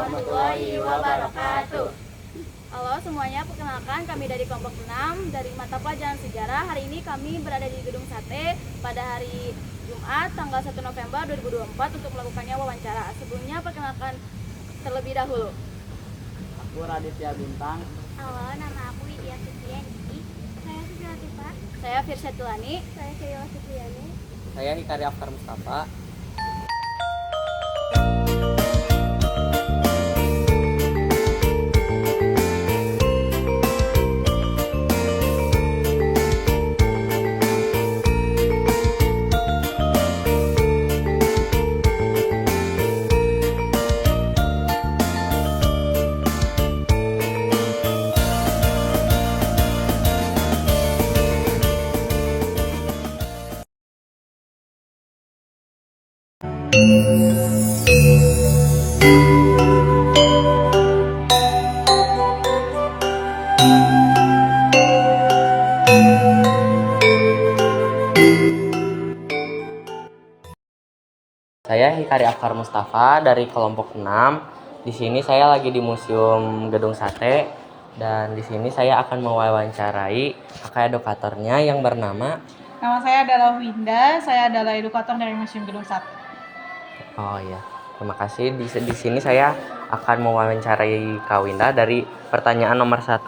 warahmatullahi wabarakatuh. Halo semuanya, perkenalkan kami dari kelompok 6 dari mata pelajaran sejarah. Hari ini kami berada di Gedung Sate pada hari Jumat tanggal 1 November 2024 untuk melakukannya wawancara. Sebelumnya perkenalkan terlebih dahulu. Aku Raditya Bintang. Halo, nama aku Widya Fitriani. Saya Siti Latifah. Saya Firsya Tulani. Saya Sheila Fitriani. Saya Hikari Afkar Mustafa. Saya Hikari Afkar Mustafa dari kelompok 6. Di sini saya lagi di Museum Gedung Sate dan di sini saya akan mewawancarai kakak edukatornya yang bernama. Nama saya adalah Winda, saya adalah edukator dari Museum Gedung Sate. Oh iya, terima kasih. Di sini saya akan mewawancarai Kak Winda dari pertanyaan nomor 1.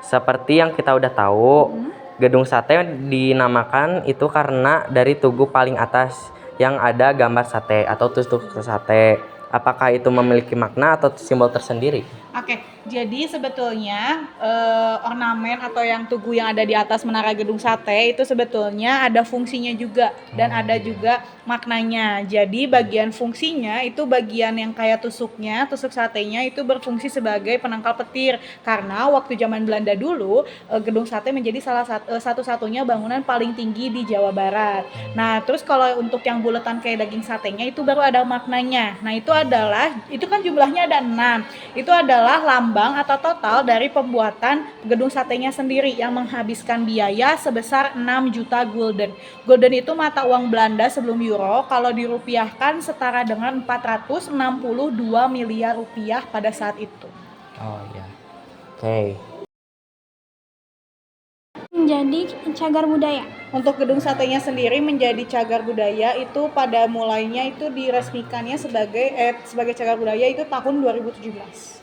Seperti yang kita udah tahu, Gedung Sate dinamakan itu karena dari tugu paling atas yang ada gambar sate atau tusuk sate. Apakah itu memiliki makna atau simbol tersendiri? Oke, jadi sebetulnya ornamen atau yang tugu yang ada di atas menara Gedung Sate itu sebetulnya ada fungsinya juga dan ada juga maknanya. Jadi bagian fungsinya itu bagian yang kayak tusuknya, tusuk satenya itu berfungsi sebagai penangkal petir karena waktu zaman Belanda dulu Gedung Sate menjadi salah satu-satunya bangunan paling tinggi di Jawa Barat. Nah, terus kalau untuk yang buletan kayak daging satenya itu baru ada maknanya. Nah, itu kan jumlahnya ada 6. Itu adalah lambang atau total dari pembuatan gedung satenya sendiri yang menghabiskan biaya sebesar 6 juta gulden. Gulden itu mata uang Belanda sebelum euro, kalau dirupiahkan setara dengan 462 miliar rupiah pada saat itu. Oh iya. Oke. Menjadi cagar budaya. Untuk gedung satenya sendiri menjadi cagar budaya itu pada mulainya itu diresmikannya sebagai cagar budaya itu tahun 2017.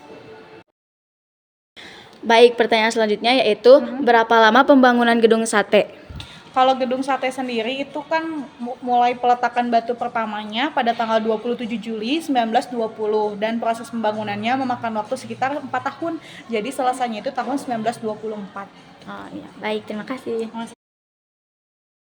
Baik, pertanyaan selanjutnya yaitu berapa lama pembangunan Gedung Sate? Kalau Gedung Sate sendiri itu kan mulai peletakan batu pertamanya pada tanggal 27 Juli 1920 dan proses pembangunannya memakan waktu sekitar 4 tahun. Jadi selesainya itu tahun 1924. Oh iya, baik, terima kasih.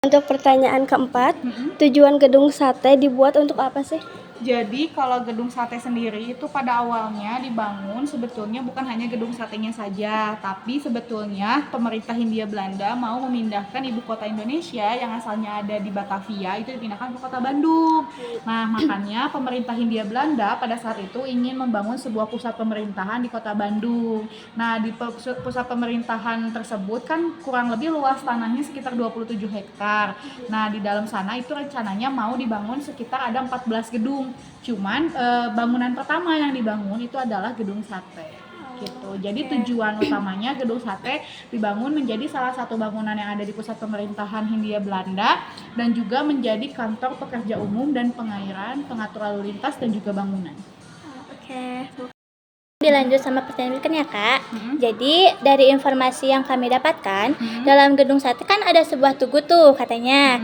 Untuk pertanyaan keempat, tujuan Gedung Sate dibuat untuk apa sih? Jadi kalau Gedung Sate sendiri itu pada awalnya dibangun sebetulnya bukan hanya gedung satenya saja, tapi sebetulnya pemerintah Hindia Belanda mau memindahkan ibu kota Indonesia yang asalnya ada di Batavia itu dipindahkan ke kota Bandung. Nah, makanya pemerintah Hindia Belanda pada saat itu ingin membangun sebuah pusat pemerintahan di kota Bandung. Nah, di pusat pemerintahan tersebut kan kurang lebih luas tanahnya sekitar 27 hektar. Nah, di dalam sana itu rencananya mau dibangun sekitar ada 14 gedung. Cuman bangunan pertama yang dibangun itu adalah Gedung Sate gitu. Jadi tujuan utamanya Gedung Sate dibangun menjadi salah satu bangunan yang ada di pusat pemerintahan Hindia Belanda dan juga menjadi kantor pekerja umum dan pengairan, pengatur lalu lintas dan juga bangunan. Oke. Dilanjut sama pertanyaan berikutnya, Kak. Jadi dari informasi yang kami dapatkan, dalam Gedung Sate kan ada sebuah tugu tuh katanya.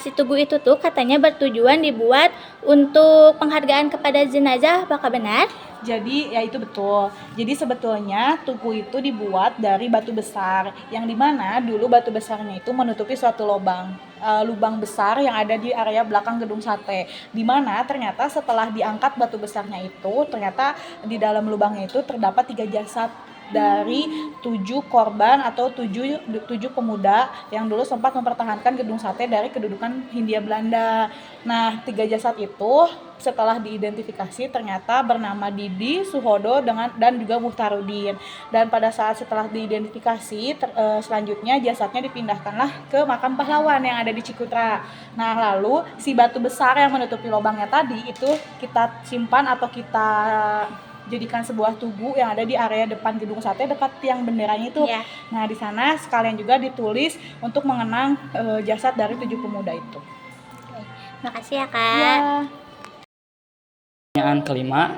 Si tugu itu tuh katanya bertujuan dibuat untuk penghargaan kepada jenazah, apakah benar? Jadi ya itu betul. Jadi sebetulnya tugu itu dibuat dari batu besar yang dimana dulu batu besarnya itu menutupi suatu lubang besar yang ada di area belakang Gedung Sate. Dimana ternyata setelah diangkat batu besarnya itu ternyata di dalam lubangnya itu terdapat 3 jasad dari 7 korban atau 7 pemuda yang dulu sempat mempertahankan gedung sate dari kedudukan Hindia Belanda. Nah, 3 jasad itu setelah diidentifikasi ternyata bernama Didi, Suhodo dan juga Muhtarudin. Dan pada saat setelah diidentifikasi selanjutnya jasadnya dipindahkanlah ke makam pahlawan yang ada di Cikutra. Nah, lalu si batu besar yang menutupi lubangnya tadi itu kita simpan atau kita jadikan sebuah tugu yang ada di area depan gedung sate dekat tiang benderanya itu. Iya. Nah, di sana sekalian juga ditulis untuk mengenang jasad dari 7 pemuda itu. Makasih ya, Kak. Ya. Pertanyaan kelima,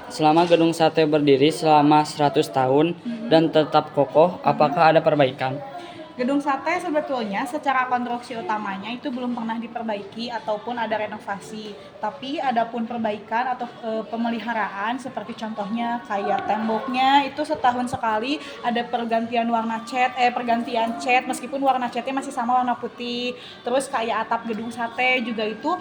selama gedung sate berdiri selama 100 tahun dan tetap kokoh, apakah ada perbaikan? Gedung sate sebetulnya secara konstruksi utamanya itu belum pernah diperbaiki ataupun ada renovasi. Tapi adapun perbaikan atau pemeliharaan seperti contohnya kayak temboknya itu setahun sekali ada pergantian cat meskipun warna catnya masih sama warna putih. Terus kayak atap gedung sate juga itu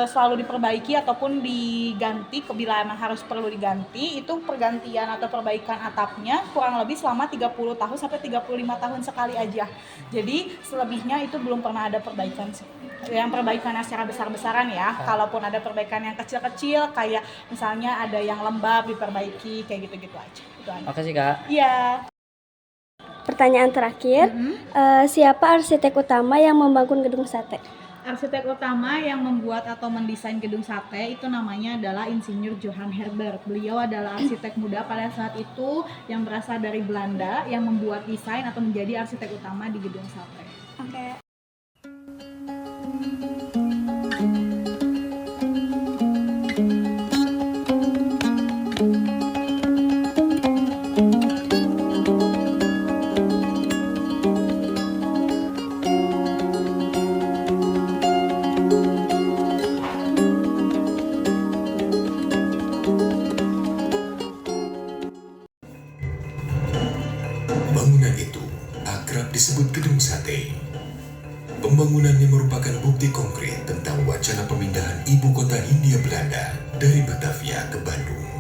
selalu diperbaiki ataupun diganti bila memang harus perlu diganti. Itu pergantian atau perbaikan atapnya kurang lebih selama 30 tahun sampai 35 tahun sekali aja. Jadi selebihnya itu belum pernah ada perbaikan sih. Yang perbaikannya secara besar-besaran ya. Kalaupun ada perbaikan yang kecil-kecil kayak misalnya ada yang lembab diperbaiki kayak gitu-gitu aja. Itu aja. Makasih Kak. Iya. Pertanyaan terakhir, siapa arsitek utama yang membangun gedung sate? Arsitek utama yang membuat atau mendesain gedung sate itu namanya adalah Insinyur Johan Herbert. Beliau adalah arsitek muda pada saat itu yang berasal dari Belanda yang membuat desain atau menjadi arsitek utama di gedung sate. Oke. Bangunan itu akrab disebut gedung sate. Pembangunannya merupakan bukti konkret tentang wacana pemindahan ibu kota Hindia Belanda dari Batavia ke Bandung.